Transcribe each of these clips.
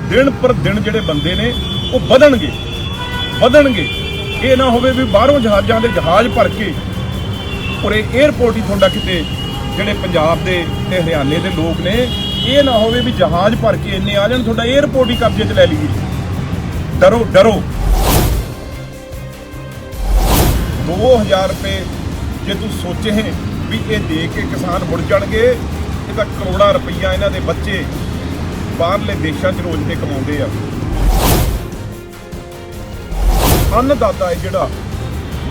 दिन पर दिन ਜਿਹੜੇ ਬੰਦੇ ਨੇ ਉਹ ਵਧਣਗੇ ਇਹ ਨਾ ਹੋਵੇ ਵੀ ਬਾਹਰੋਂ ਜਹਾਜ਼ਾਂ ਦੇ ਜਹਾਜ਼ ਭਰ ਕੇ ਉਰੇ 에ਅਰਪੋਰਟ ਹੀ ਤੁਹਾਡਾ ਕਿਤੇ ਜਿਹੜੇ ਪੰਜਾਬ ਦੇ ਤੇ ਹਰਿਆਣੇ ਦੇ ਲੋਕ ਨੇ ਇਹ ਨਾ ਹੋਵੇ ਵੀ ਜਹਾਜ਼ ਭਰ ਕੇ ਇੰਨੇ ਆ ਜਾਣ ਤੁਹਾਡਾ 에ਅਰਪੋਰਟ ਹੀ ਕਬਜ਼ੇ 'ਚ ਲੈ ਲਈਏ। ਡਰੋ 2000 ਰੁਪਏ ਜੇ ਤੂੰ ਸੋਚੇ ਵੀ ਇਹ ਦੇ ਕੇ ਕਿਸਾਨ ਮੁੜ ਜਾਣਗੇ ਇਹ ਤਾਂ ਕਰੋੜਾਂ ਰੁਪਈਆ ਇਹਨਾਂ ਦੇ ਬੱਚੇ ਬਾਹਰਲੇ ਦੇਸ਼ਾਂ 'ਚ ਰੋਜ਼ ਦੇ ਕਮਾਉਂਦੇ ਆ। ਅੰਨਦਾਤਾ ਹੈ ਜਿਹੜਾ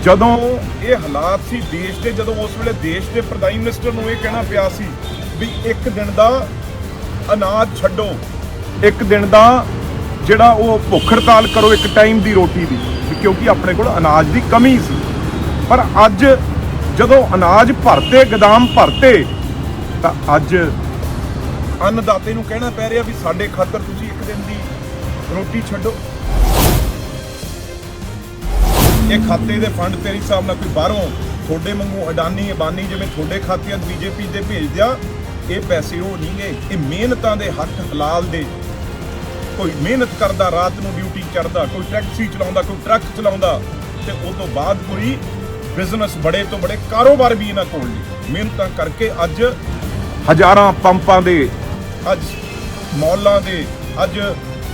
ਜਦੋਂ ਇਹ ਹਾਲਾਤ ਸੀ ਦੇਸ਼ ਦੇ ਜਦੋਂ ਉਸ ਵੇਲੇ ਦੇਸ਼ ਦੇ ਪ੍ਰਾਈਮ ਮਿਨਿਸਟਰ ਨੂੰ ਇਹ ਕਹਿਣਾ ਪਿਆ ਸੀ ਵੀ ਇੱਕ ਦਿਨ ਦਾ ਅਨਾਜ ਛੱਡੋ, ਇੱਕ ਦਿਨ ਦਾ ਜਿਹੜਾ ਉਹ ਭੁੱਖ ਹੜਤਾਲ ਕਰੋ ਇੱਕ ਟਾਈਮ ਦੀ ਰੋਟੀ ਦੀ, ਕਿਉਂਕਿ ਆਪਣੇ ਕੋਲ ਅਨਾਜ ਦੀ ਕਮੀ ਸੀ। ਪਰ ਅੱਜ ਜਦੋਂ ਅਨਾਜ ਭਰਤੇ ਗੋਦਾਮ ਭਰਤੇ ਤਾਂ ਅੱਜ ਅੰਨਦਾਤੇ ਨੂੰ ਕਹਿਣਾ ਪੈ ਰਿਹਾ ਵੀ ਸਾਡੇ ਖਾਤਰ ਤੁਸੀਂ ਇੱਕ ਦਿਨ ਦੀ ਰੋਟੀ ਛੱਡੋ। ਇਹ ਖਾਤੇ ਦੇ ਫੰਡ ਤੇਰੇ ਹਿਸਾਬ ਨਾਲ ਕੋਈ ਬਾਹਰੋਂ ਤੁਹਾਡੇ ਵਾਂਗੂ ਅਡਾਨੀ ਅਬਾਨੀ ਜਿਵੇਂ ਤੁਹਾਡੇ ਖਾਤਿਆਂ 'ਚ ਬੀਜੇਪੀ ਦੇ ਭੇਜ ਦਿਆ, ਇਹ ਪੈਸੇ ਉਹ ਨਹੀਂ ਗਏ, ਇਹ ਮਿਹਨਤਾਂ ਦੇ ਹੱਕ ਹਲਾਲ ਦੇ। ਕੋਈ ਮਿਹਨਤ ਕਰਦਾ ਰਾਤ ਨੂੰ ਡਿਊਟੀ ਚੜਦਾ, ਕੋਈ ਟੈਕਸੀ ਚਲਾਉਂਦਾ, ਕੋਈ ਟਰੱਕ ਚਲਾਉਂਦਾ ਤੇ ਉਹ ਤੋਂ ਬਾਅਦ ਕੋਈ ਬਿਜ਼ਨਸ ਬੜੇ ਤੋਂ ਬੜੇ ਕਾਰੋਬਾਰ ਵੀ ਇਹਨਾਂ ਕੋਲ ਨਹੀਂ। ਮਿਹਨਤਾਂ ਕਰਕੇ ਅੱਜ ਹਜ਼ਾਰਾਂ ਪੰਪਾਂ ਦੇ, ਅੱਜ ਮੌਲਾਂ ਦੇ, ਅੱਜ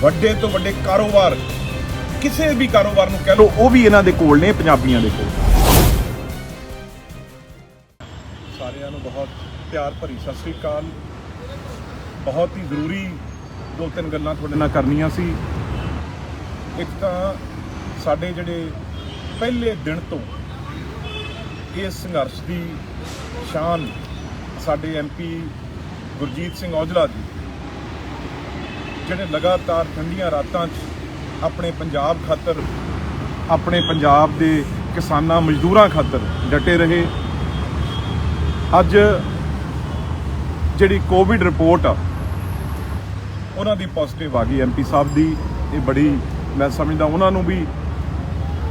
ਵੱਡੇ ਤੋਂ ਵੱਡੇ ਕਾਰੋਬਾਰ ਕਿਸੇ ਵੀ ਕਾਰੋਬਾਰ ਨੂੰ ਕਹਿ ਲਓ ਉਹ ਵੀ ਇਹਨਾਂ ਦੇ ਕੋਲ ਨੇ, ਪੰਜਾਬੀਆਂ ਦੇ ਕੋਲ। ਸਾਰਿਆਂ ਨੂੰ ਬਹੁਤ ਪਿਆਰ ਭਰੀ ਸਤਿ ਸ੍ਰੀ ਅਕਾਲ। ਬਹੁਤ ਹੀ ਜ਼ਰੂਰੀ 2-3 ਗੱਲਾਂ ਤੁਹਾਡੇ ਨਾਲ ਕਰਨੀਆਂ ਸੀ। ਇੱਕ ਤਾਂ ਸਾਡੇ ਜਿਹੜੇ ਪਹਿਲੇ ਦਿਨ ਤੋਂ ਇਸ ਸੰਘਰਸ਼ ਦੀ ਸ਼ਾਨ ਸਾਡੇ MP ਗੁਰਜੀਤ ਸਿੰਘ ਔਜਲਾ ਜੀ ਜਿਹੜੇ ਲਗਾਤਾਰ ਠੰਡੀਆਂ ਰਾਤਾਂ 'ਚ ਆਪਣੇ ਪੰਜਾਬ ਖਾਤਰ, ਆਪਣੇ ਪੰਜਾਬ ਦੇ ਕਿਸਾਨਾਂ ਮਜ਼ਦੂਰਾਂ ਖਾਤਰ ਡਟੇ ਰਹੇ। ਅੱਜ ਜਿਹੜੀ ਕੋਵਿਡ ਰਿਪੋਰਟ ਆ ਉਹਨਾਂ ਦੀ ਪੋਜ਼ਿਟਿਵ ਆ ਗਈ MP ਸਾਹਿਬ ਦੀ। ਇਹ ਬੜੀ ਮੈਂ ਸਮਝਦਾ ਉਹਨਾਂ ਨੂੰ ਵੀ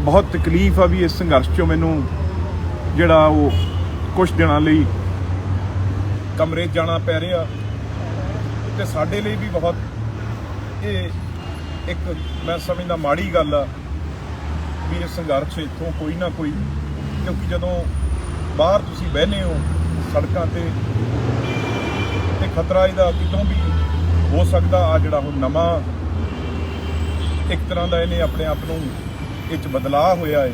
ਬਹੁਤ ਤਕਲੀਫ ਆ ਵੀ ਇਸ ਸੰਘਰਸ਼ 'ਚੋਂ ਮੈਨੂੰ ਜਿਹੜਾ ਉਹ ਕੁਝ ਦਿਨਾਂ ਲਈ ਕਮਰੇ 'ਚ ਜਾਣਾ ਪੈ ਰਿਹਾ ਤੇ ਸਾਡੇ ਲਈ ਵੀ ਬਹੁਤ ਇਹ ਇੱਕ ਮੈਂ ਸਮਝਦਾ ਮਾੜੀ ਗੱਲ ਆ ਵੀ ਇਹ ਸੰਘਰਸ਼ ਇੱਥੋਂ ਕੋਈ ਨਾ ਕੋਈ, ਕਿਉਂਕਿ ਜਦੋਂ ਬਾਹਰ ਤੁਸੀਂ ਬਹਿਨੇ ਹੋ ਸੜਕਾਂ ਤੇ ਖਤਰਾ ਇਹਦਾ ਕਿਤੋਂ ਵੀ ਹੋ ਸਕਦਾ। ਆ ਜਿਹੜਾ ਹੁਣ ਨਵਾਂ ਇੱਕ ਤਰ੍ਹਾਂ ਦਾ ਇਹਨੇ ਆਪਣੇ ਆਪ ਨੂੰ ਇਹ 'ਚ ਬਦਲਾਅ ਹੋਇਆ ਹੈ,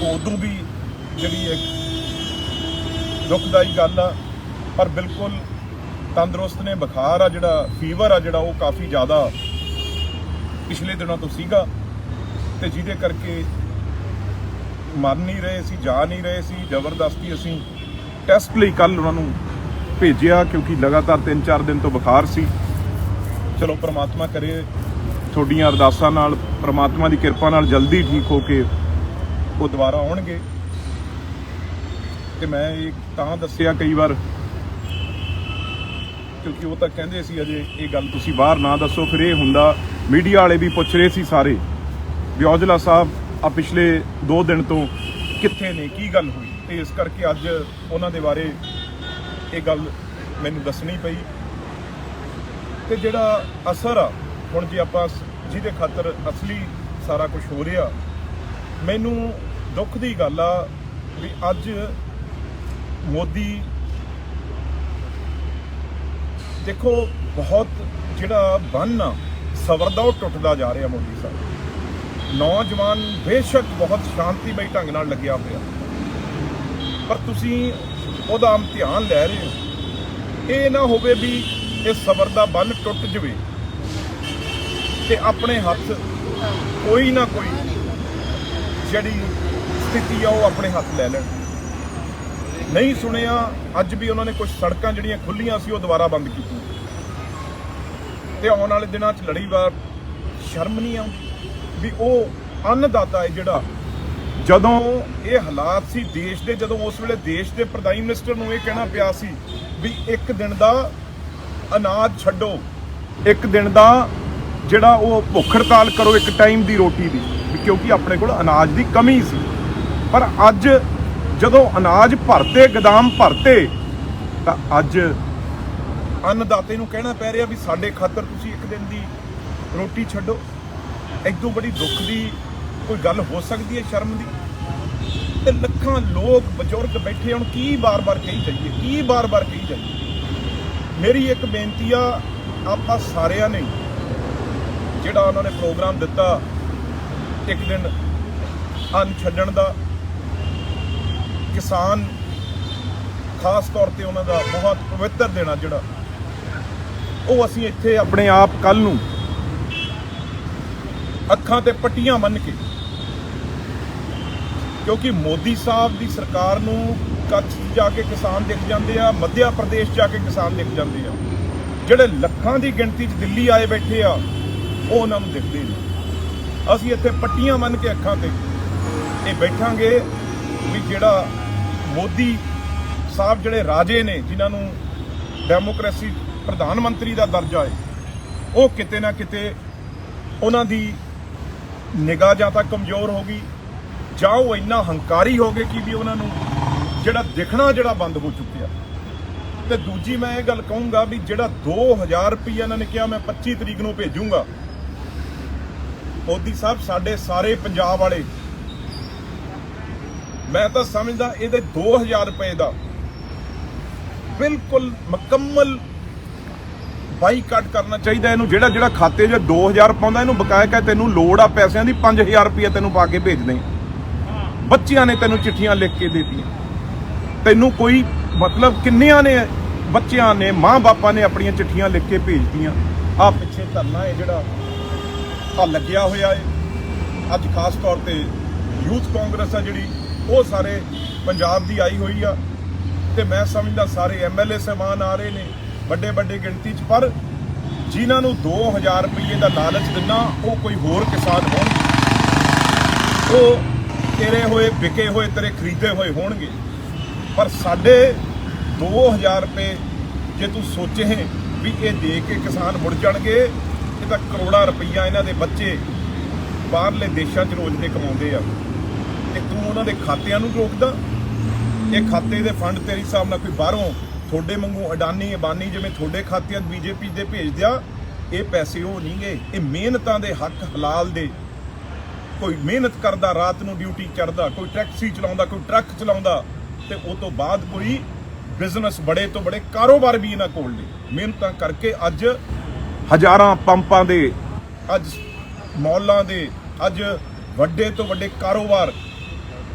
ਉਦੋਂ ਵੀ ਜਿਹੜੀ ਇੱਕ ਦੁਖਦਾਈ ਗੱਲ ਆ। ਪਰ ਬਿਲਕੁਲ ਤੰਦਰੁਸਤ ਨੇ। ਬੁਖਾਰ ਆ ਜਿਹੜਾ ਫੀਵਰ ਆ ਜਿਹੜਾ ਉਹ ਕਾਫੀ ਜ਼ਿਆਦਾ ਪਿਛਲੇ ਦਿਨਾਂ ਤੋਂ ਸੀਗਾ ਤੇ ਜਿਹਦੇ ਕਰਕੇ ਮਰ ਨਹੀਂ ਰਹੇ ਸੀ, ਜਾ ਨਹੀਂ ਰਹੇ ਸੀ। ਜ਼ਬਰਦਸਤੀ ਅਸੀਂ ਟੈਸਟ ਲਈ ਕੱਲ ਉਹਨਾਂ ਨੂੰ ਭੇਜਿਆ ਕਿਉਂਕਿ ਲਗਾਤਾਰ 3-4 ਦਿਨ ਤੋਂ ਬੁਖਾਰ ਸੀ। ਚਲੋ ਪ੍ਰਮਾਤਮਾ ਕਰੇ ਤੁਹਾਡੀਆਂ ਅਰਦਾਸਾਂ ਨਾਲ, ਪ੍ਰਮਾਤਮਾ ਦੀ ਕਿਰਪਾ ਨਾਲ ਜਲਦੀ ਠੀਕ ਹੋ ਕੇ ਉਹ ਦੁਬਾਰਾ ਆਉਣਗੇ। ਤੇ ਮੈਂ ਇਹ ਤਾਂ ਦੱਸਿਆ ਕਈ ਵਾਰ ਕਿਉਂਕਿ ਉਹ ਤਾਂ ਕਹਿੰਦੇ ਸੀ ਅਜੇ ਇਹ ਗੱਲ ਤੁਸੀਂ ਬਾਹਰ ਨਾ ਦੱਸੋ। ਫਿਰ ਇਹ ਹੁੰਦਾ ਮੀਡੀਆ ਵਾਲੇ ਵੀ ਪੁੱਛ ਰਹੇ ਸੀ ਸਾਰੇ ਵੀ ਔਜਲਾ ਸਾਹਿਬ ਆ ਪਿਛਲੇ 2 ਦਿਨ ਤੋਂ ਕਿੱਥੇ ਨੇ, ਕੀ ਗੱਲ ਹੋਈ। ਤੇ ਇਸ ਕਰਕੇ ਅੱਜ ਉਹਨਾਂ ਦੇ ਬਾਰੇ ਇਹ ਗੱਲ ਮੈਨੂੰ ਦੱਸਣੀ ਪਈ। ਤੇ ਜਿਹੜਾ ਅਸਰ ਆ ਹੁਣ ਜੇ ਆਪਾਂ ਜਿਹਦੇ ਖਾਤਰ ਅਸਲੀ ਸਾਰਾ ਕੁਝ ਹੋ ਰਿਹਾ, ਮੈਨੂੰ ਦੁੱਖ ਦੀ ਗੱਲ ਆ ਵੀ ਅੱਜ ਮੋਦੀ ਦੇਖੋ ਬਹੁਤ ਜਿਹੜਾ ਬੰਨ ਆ ਸਬਰ ਦਾ ਉਹ ਟੁੱਟਦਾ ਜਾ ਰਿਹਾ। ਮੋਦੀ ਸਾਹਿਬ ਨੌਜਵਾਨ ਬੇਸ਼ੱਕ ਬਹੁਤ ਸ਼ਾਂਤੀਮਈ ਢੰਗ ਨਾਲ ਲੱਗਿਆ ਹੋਇਆ, ਪਰ ਤੁਸੀਂ ਉਹਦਾ ਇਮਤਿਹਾਨ ਲੈ ਰਹੇ ਹੋ। ਇਹ ਨਾ ਹੋਵੇ ਵੀ ਇਹ ਸਬਰ ਦਾ ਬੰਨ ਟੁੱਟ ਜਵੇ ਤੇ ਆਪਣੇ ਹੱਥ ਕੋਈ ਨਾ ਕੋਈ ਜਿਹੜੀ ਸਥਿਤੀ ਆ ਉਹ ਆਪਣੇ ਹੱਥ ਲੈ ਲੈਣ। ਨਹੀਂ ਸੁਣਿਆ ਅੱਜ ਵੀ ਉਹਨਾਂ ਨੇ ਕੁਝ ਸੜਕਾਂ ਜਿਹੜੀਆਂ ਖੁੱਲੀਆਂ ਸੀ ਉਹ ਦੁਬਾਰਾ ਬੰਦ ਕੀਤੀਆਂ ਤੇ ਆਉਣ ਵਾਲੇ ਦਿਨਾਂ 'ਚ ਲੜੀਵਾਰ ਸ਼ਰਮ ਨਹੀਂ ਆਉਂਦੀ ਵੀ ਉਹ ਅੰਨਦਾਤਾ ਹੈ ਜਿਹੜਾ ਜਦੋਂ ਇਹ ਹਾਲਾਤ ਸੀ ਦੇਸ਼ ਦੇ, ਜਦੋਂ ਉਸ ਵੇਲੇ ਦੇਸ਼ ਦੇ ਪ੍ਰਾਈਮ ਮਿਨਿਸਟਰ ਨੂੰ ਇਹ ਕਹਿਣਾ ਪਿਆ ਸੀ ਵੀ ਇੱਕ ਦਿਨ ਦਾ ਅਨਾਜ ਛੱਡੋ, ਇੱਕ ਦਿਨ ਦਾ ਜਿਹੜਾ ਉਹ ਭੁੱਖ ਹੜਤਾਲ ਕਰੋ ਇੱਕ ਟਾਈਮ ਦੀ ਰੋਟੀ ਦੀ, ਕਿਉਂਕਿ ਆਪਣੇ ਕੋਲ ਅਨਾਜ ਦੀ ਕਮੀ ਸੀ। ਪਰ ਅੱਜ ਜਦੋਂ ਅਨਾਜ ਭਰਤੇ ਗੋਦਾਮ ਭਰਤੇ ਤਾਂ ਅੱਜ अन्नदाते नूं कहना पै रिहा भी साडे खातर तुसीं एक दिन दी रोटी छड्डो। इदों बड़ी दुख दी कोई गल हो सकती है? शर्म दी। ते लखां लोग बजुर्ग बैठे हुण की बार बार कही जाइए, की बार बार कही जाइए। मेरी एक बेनती आ, आपां सारिआं ने जिहड़ा उन्होंने प्रोग्राम दिता एक दिन अन्न छड्डण दा, किसान खास तौर पर उन्होंने बहुत पवित्र देना जिहड़ा ਉਹ ਅਸੀਂ ਇੱਥੇ ਆਪਣੇ ਆਪ ਕੱਲ ਨੂੰ ਅੱਖਾਂ ਤੇ ਪੱਟੀਆਂ ਬੰਨ ਕੇ, ਕਿਉਂਕਿ ਮੋਦੀ ਸਾਹਿਬ ਦੀ ਸਰਕਾਰ ਨੂੰ ਕੱਛ ਜਾ ਕੇ ਕਿਸਾਨ ਦਿਖ ਜਾਂਦੇ ਆ, ਮੱਧਿਆ ਪ੍ਰਦੇਸ਼ ਜਾ ਕੇ ਕਿਸਾਨ ਦਿਖ ਜਾਂਦੇ ਆ, ਜਿਹੜੇ ਲੱਖਾਂ ਦੀ ਗਿਣਤੀ 'ਚ ਦਿੱਲੀ ਆਏ ਬੈਠੇ ਆ ਉਹ ਉਹਨਾਂ ਨੂੰ ਦਿਖਦੇ ਨਹੀਂ। ਅਸੀਂ ਇੱਥੇ ਪੱਟੀਆਂ ਬੰਨ ਕੇ ਅੱਖਾਂ ਤੇ ਇਹ ਬੈਠਾਂਗੇ ਵੀ ਜਿਹੜਾ ਮੋਦੀ ਸਾਹਿਬ ਜਿਹੜੇ ਰਾਜੇ ਨੇ ਜਿਨ੍ਹਾਂ ਨੂੰ ਡੈਮੋਕ੍ਰੇਸੀ प्रधान मंत्री का दर्जा है वो किते ना किते उन्हां दी निगाह जां तां कमज़ोर होगी जां वो इन्ना हंकारी हो गए कि भी उन्होंने जिहड़ा दिखना जिहड़ा बंद हो चुकिया। ते दूजी मैं ये गल कहूँगा भी जिहड़ा 2000 रुपया इन्होंने कहा मैं 25 तरीक नूं भेजूंगा, मोदी साहब साडे सारे पंजाब वाले मैं तो समझदा इहदे 2000 रुपए का बिल्कुल मुकम्मल बाईकाट करना चाहिए। इनू जेड़ा जेड़ा खाते जो 2000 पाउंदा इनू बकाया कह तेनू लोड़ आ पैसों की 5000 रुपया तेनू पा के भेज दें। बच्चियां ने तेनू चिट्ठियां लिख के दे दी, तेनू कोई मतलब किन्नियां ने बच्चियां ने माँ बापा ने अपनी चिट्ठियां लिख के भेज दियां। आ पिछे धरना है जिहड़ा आ लग्या होया है अज खास तौर पर यूथ कांग्रेस है जिहड़ी वो सारे पंजाब की आई हुई आ ते मैं समझदा सारे MLA साहबान आ रहे ने ਵੱਡੇ ਵੱਡੇ ਗਿਣਤੀ 'ਚ, ਪਰ ਜਿਨ੍ਹਾਂ ਨੂੰ 2000 ਰੁਪਏ ਦਾ ਲਾਲਚ ਦਿੰਨਾ ਉਹ ਕੋਈ ਹੋਰ ਕਿਸਾਨ ਹੋਣਗੇ, ਉਹ ਤੇਰੇ ਹੋਏ ਵਿਕੇ ਹੋਏ ਤੇਰੇ ਖਰੀਦੇ ਹੋਏ ਹੋਣਗੇ। ਪਰ ਸਾਡੇ 2000 ਰੁਪਏ ਜੇ ਤੂੰ ਸੋਚੇ ਵੀ ਇਹ ਦੇ ਕੇ ਕਿਸਾਨ ਮੁੜ ਜਾਣਗੇ, ਇਹ ਤਾਂ ਕਰੋੜਾਂ ਰੁਪਈਆ ਇਹਨਾਂ ਦੇ ਬੱਚੇ ਬਾਹਰਲੇ ਦੇਸ਼ਾਂ 'ਚ ਰੋਜ਼ ਦੇ ਕਮਾਉਂਦੇ ਆ ਤੇ ਤੂੰ ਉਹਨਾਂ ਦੇ ਖਾਤਿਆਂ ਨੂੰ ਰੋਕਦਾ। ਇਹ ਖਾਤੇ ਦੇ ਫੰਡ ਤੇਰੀ ਹਿਸਾਬ ਨਾਲ ਕੋਈ ਬਾਹਰੋਂ थोड़े वांगू अडानी अंबानी जिवें थोड़े खाते BJP दे भेज दिया, ये पैसे वो नहीं गए, ये मेहनतां दे हक हलाल दे। कोई मेहनत करदा रात नूं ड्यूटी चढ़दा, कोई टैक्सी चलाउंदा, कोई ट्रक चलाउंदा ते उस तो बाद कोई बिजनेस बड़े तो बड़े कारोबार भी इन्हां कोल ने मेहनतां करके अज हज़ारां पंपां दे, अज मॉलां दे, अज वड्डे तो वड्डे कारोबार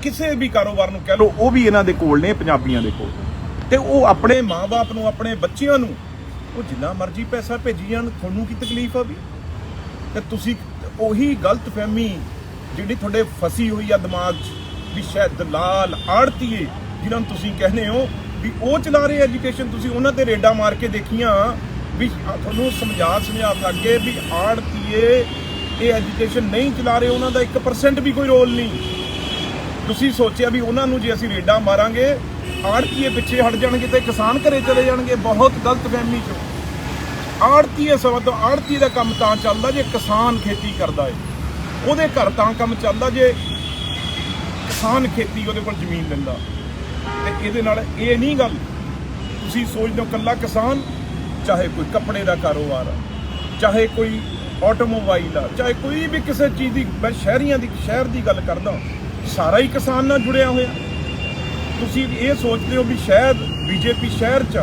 किसी भी कारोबार नूं कह लो वो भी इन्हां दे कोल ने, पंजाबियां दे कोल। ਤੇ ਉਹ ਆਪਣੇ ਮਾਂ-ਬਾਪ ਨੂੰ ਆਪਣੇ ਬੱਚਿਆਂ ਨੂੰ ਉਹ ਜਿੰਨਾ ਮਰਜ਼ੀ ਪੈਸਾ ਭੇਜੀ ਜਾਣ, ਤੁਹਾਨੂੰ ਕੀ ਤਕਲੀਫ ਆ ਵੀ? ਤੇ ਤੁਸੀਂ ਉਹੀ ਗਲਤਫਹਿਮੀ ਜਿਹੜੀ ਤੁਹਾਡੇ ਫਸੀ ਹੋਈ ਆ ਦਿਮਾਗ 'ਚ ਵੀ ਸ਼ਾਇਦ ਦਲਾਲ ਆੜਤੀਏ ਜਿਨ੍ਹਾਂ ਨੂੰ ਤੁਸੀਂ ਕਹਿੰਦੇ ਹੋ ਵੀ ਉਹ ਚਲਾ ਰਹੇ ਐਜੂਕੇਸ਼ਨ, ਤੁਸੀਂ ਉਹਨਾਂ ਤੇ ਰੇਡਾਂ ਮਾਰ ਕੇ ਦੇਖੀਆਂ ਵੀ ਤੁਹਾਨੂੰ ਸਮਝਾ ਕੇ ਵੀ ਆੜਤੀਏ ਇਹ ਐਜੂਕੇਸ਼ਨ ਨਹੀਂ ਚਲਾ ਰਹੇ, ਉਹਨਾਂ ਦਾ 1% ਵੀ ਕੋਈ ਰੋਲ ਨਹੀਂ। ਤੁਸੀਂ ਸੋਚਿਆ ਵੀ ਉਹਨਾਂ ਨੂੰ ਜੇ ਅਸੀਂ ਰੇਡਾਂ ਮਾਰਾਂਗੇ ਆੜਤੀਏ ਪਿੱਛੇ ਹਟ ਜਾਣਗੇ ਤੇ ਕਿਸਾਨ ਘਰੇ ਚਲੇ ਜਾਣਗੇ। ਬਹੁਤ ਗਲਤਫਹਿਮੀ 'ਚ ਆੜਤੀਏ ਸਭ ਤੋਂ ਆੜਤੀ ਦਾ ਕੰਮ ਤਾਂ ਚੱਲਦਾ ਜੇ ਕਿਸਾਨ ਖੇਤੀ ਕਰਦਾ ਹੈ, ਉਹਦੇ ਘਰ ਤਾਂ ਕੰਮ ਚੱਲਦਾ ਜੇ ਕਿਸਾਨ ਖੇਤੀ ਉਹਦੇ ਕੋਲ ਜ਼ਮੀਨ ਲੈਂਦਾ। ਤੇ ਇਹਦੇ ਨਾਲ ਇਹ ਨਹੀਂ ਗੱਲ ਤੁਸੀਂ ਸੋਚਦੇ ਹੋ ਇਕੱਲਾ ਕਿਸਾਨ, ਚਾਹੇ ਕੋਈ ਕੱਪੜੇ ਦਾ ਕਾਰੋਬਾਰ ਆ, ਚਾਹੇ ਕੋਈ ਆਟੋਮੋਬਾਈਲ ਆ, ਚਾਹੇ ਕੋਈ ਵੀ ਕਿਸੇ ਚੀਜ਼ ਦੀ, ਮੈਂ ਸ਼ਹਿਰ ਦੀ ਗੱਲ ਕਰਦਾ, ਸਾਰਾ ਹੀ ਕਿਸਾਨ ਨਾਲ ਜੁੜਿਆ ਹੋਇਆ। ਤੁਸੀਂ ਇਹ ਸੋਚਦੇ ਹੋ ਵੀ ਸ਼ਾਇਦ BJP ਸ਼ਹਿਰ 'ਚ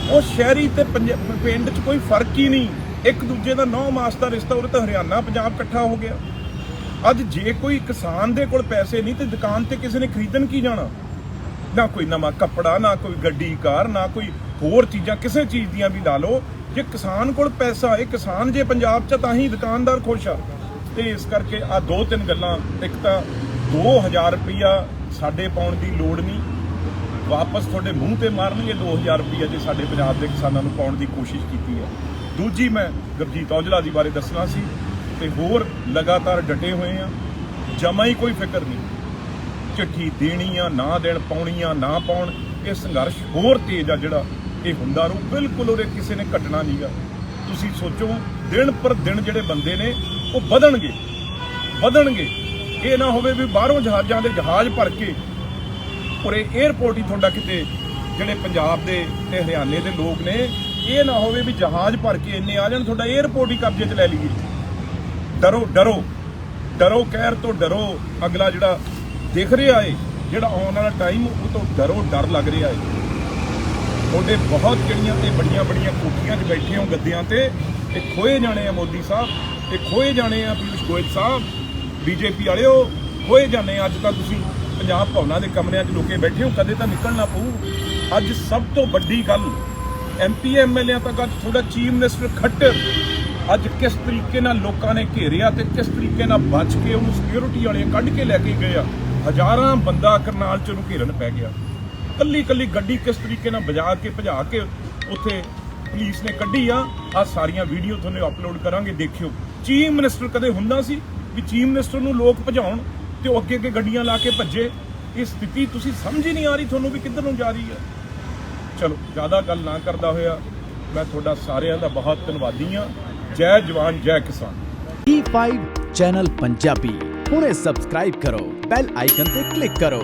ਉਹ ਸ਼ਹਿਰੀ ਤੇ ਪਿੰਡ 'ਚ ਕੋਈ ਫਰਕ ਹੀ ਨਹੀਂ, ਇੱਕ ਦੂਜੇ ਦਾ 9 ਮਾਸ ਦਾ ਰਿਸ਼ਤਾ। ਉਰੇ ਤਾਂ ਹਰਿਆਣਾ ਪੰਜਾਬ ਇਕੱਠਾ ਹੋ ਗਿਆ। ਅੱਜ ਜੇ ਕੋਈ ਕਿਸਾਨ ਦੇ ਕੋਲ ਪੈਸੇ ਨਹੀਂ ਤੇ ਦੁਕਾਨ ਤੇ ਕਿਸੇ ਨੇ ਖਰੀਦਣ ਕੀ ਜਾਣਾ? ਨਾ ਕੋਈ ਨਵਾਂ ਕੱਪੜਾ, ਨਾ ਕੋਈ ਗੱਡੀ ਕਾਰ, ਨਾ ਕੋਈ ਹੋਰ ਚੀਜ਼ਾਂ ਕਿਸੇ ਚੀਜ਼ ਦੀਆਂ ਵੀ ਲਾ ਲਓ। ਜੇ ਕਿਸਾਨ ਕੋਲ ਪੈਸਾ, ਇਹ ਕਿਸਾਨ ਜੇ ਪੰਜਾਬ 'ਚ ਤਾਂ ਹੀ ਦੁਕਾਨਦਾਰ ਖੁਸ਼ ਆ। ਤੇ ਇਸ ਕਰਕੇ ਆ 2-3 ਗੱਲਾਂ, ਇੱਕ ਤਾਂ 2000 ਰੁਪਈਆ ਸਾਡੇ ਪਾਉਣ ਦੀ ਲੋੜ ਨਹੀਂ, ਵਾਪਸ ਤੁਹਾਡੇ ਮੂੰਹ ਤੇ ਮਾਰਨਗੇ 2000 ਰੁਪਈਆ ਜੇ ਸਾਡੇ ਪੰਜਾਬ ਦੇ ਕਿਸਾਨਾਂ ਨੂੰ ਪਾਉਣ ਦੀ ਕੋਸ਼ਿਸ਼ ਕੀਤੀ ਹੈ। ਦੂਜੀ ਮੈਂ ਗੁਰਜੀਤ ਔਜਲਾ ਜੀ ਬਾਰੇ ਦੱਸਣਾ ਸੀ ਤੇ ਹੋਰ ਲਗਾਤਾਰ ਡਟੇ ਹੋਏ ਆ, ਜਮਾ ਹੀ ਕੋਈ ਫਿਕਰ ਨਹੀਂ। ਚਿੱਠੀ ਦੇਣੀ ਆ ਨਾ ਦੇਣ, ਪਾਉਣੀ ਆ ਨਾ ਪਾਉਣ, ਇਹ ਸੰਘਰਸ਼ ਹੋਰ ਤੇਜ਼ ਆ ਜਿਹੜਾ ਇਹ ਹੁੰਦਾ ਰਹੂ। ਬਿਲਕੁਲ ਉਹਦੇ ਕਿਸੇ ਨੇ ਘਟਣਾ ਨਹੀਂਗਾ। ਤੁਸੀਂ ਸੋਚੋ ਦਿਨ ਪਰ ਦਿਨ ਜਿਹੜੇ ਬੰਦੇ ਨੇ ਉਹ ਵਧਣਗੇ। ਇਹ ਨਾ ਹੋਵੇ ਵੀ ਬਾਹਰੋਂ ਜਹਾਜ਼ਾਂ ਦੇ ਜਹਾਜ਼ ਭਰ ਕੇ ਉਰੇ 에ਅਰਪੋਰਟ ਹੀ ਤੁਹਾਡਾ ਕਿਤੇ ਜਿਹੜੇ ਪੰਜਾਬ ਦੇ ਤੇ ਹਰਿਆਣੇ ਦੇ ਲੋਕ ਨੇ, ਇਹ ਨਾ ਹੋਵੇ ਵੀ ਜਹਾਜ਼ ਭਰ ਕੇ ਇੰਨੇ ਆ ਜਾਣ ਤੁਹਾਡਾ 에ਅਰਪੋਰਟ ਹੀ ਕਬਜ਼ੇ 'ਚ ਲੈ ਲਈਏ। ਡਰੋ ਡਰੋ ਡਰੋ, ਕਹਿਰ ਤੋਂ ਡਰੋ। ਅਗਲਾ ਜਿਹੜਾ ਦਿਖ ਰਿਹਾ ਏ, ਜਿਹੜਾ ਆਉਣ ਵਾਲਾ ਟਾਈਮ, ਉਹ ਤੋਂ ਡਰੋ, ਡਰ ਲੱਗ ਰਿਹਾ ਏ। ਤੁਹਾਡੇ ਬਹੁਤ ਜਿਹੜੀਆਂ ਤੇ ਬੜੀਆਂ ਬੜੀਆਂ ਕੋਠੀਆਂ 'ਚ ਬੈਠੇ ਹੋ ਗੱਦਿਆਂ ਤੇ, ਇਹ ਖੋਏ ਜਾਣੇ ਆ ਮੋਦੀ ਸਾਹਿਬ, ਇਹ ਖੋਏ ਜਾਣੇ ਆ ਪੀਯੂਸ਼ ਗੋਇਲ ਸਾਹਿਬ, ਬੀਜੇਪੀ ਵਾਲਿਓ ਖੋਏ ਜਾਣੇ। ਅੱਜ ਤਾਂ ਤੁਸੀਂ ਪੰਜਾਬ ਭਵਨਾਂ ਦੇ ਕਮਰਿਆਂ 'ਚ ਲੋਕੇ ਬੈਠੇ ਹੋ, ਕਦੇ ਤਾਂ ਨਿਕਲਣਾ ਪਊ। ਅੱਜ ਸਭ ਤੋਂ ਵੱਡੀ ਗੱਲ MP MLA ਤੱਕ, ਅੱਜ ਤੁਹਾਡਾ ਚੀਫ ਮਿਨਿਸਟਰ ਖੱਟਰ ਅੱਜ ਕਿਸ ਤਰੀਕੇ ਨਾਲ ਲੋਕਾਂ ਨੇ ਘੇਰਿਆ ਤੇ ਕਿਸ ਤਰੀਕੇ ਨਾਲ ਬਚ ਕੇ ਉਹਨੂੰ ਸਿਕਿਉਰਿਟੀ ਵਾਲੇ ਕੱਢ ਕੇ ਲੈ ਕੇ ਗਏ ਆ। ਹਜ਼ਾਰਾਂ ਬੰਦਾ ਕਰਨਾਲ 'ਚ ਉਹਨੂੰ ਘੇਰਨ ਪੈ ਗਿਆ। ਕੱਲੀ ਕੱਲੀ ਗੱਡੀ ਕਿਸ ਤਰੀਕੇ ਨਾਲ ਭਜਾ ਕੇ ਉੱਥੇ ਪੁਲਿਸ ਨੇ ਕੱਢੀ ਆ। ਆਹ ਸਾਰੀਆਂ ਵੀਡੀਓ ਤੁਹਾਨੂੰ ਅਪਲੋਡ ਕਰਾਂਗੇ, ਦੇਖਿਓ। ਚੀਫ ਮਿਨਿਸਟਰ ਕਦੇ ਹੁੰਦਾ ਸੀ ਵੀ ਚੀਫ ਮਿਨਿਸਟਰ ਨੂੰ ਲੋਕ ਭਜਾਉਣ ਤੇ ਉਹ ਅੱਗੇ ਗੱਡੀਆਂ ਲਾ ਕੇ ਭੱਜੇ? ਇਹ ਸਥਿਤੀ ਤੁਸੀਂ ਸਮਝ ਹੀ ਨਹੀਂ ਆ ਰਹੀ ਤੁਹਾਨੂੰ ਵੀ ਕਿੱਧਰ ਨੂੰ ਜਾ ਰਹੀ ਹੈ। ਚਲੋ ਜ਼ਿਆਦਾ ਗੱਲ ਨਾ ਕਰਦਾ ਹੋਇਆ, ਮੈਂ ਤੁਹਾਡਾ ਸਾਰਿਆਂ ਦਾ ਬਹੁਤ ਧੰਨਵਾਦੀ ਹਾਂ। ਜੈ ਜਵਾਨ ਜੈ ਕਿਸਾਨ। E5 ਚੈਨਲ ਪੰਜਾਬੀ ਹੁਣੇ ਸਬਸਕ੍ਰਾਈਬ ਕਰੋ, ਬੈਲ ਆਈਕਨ ਤੇ ਕਲਿੱਕ ਕਰੋ।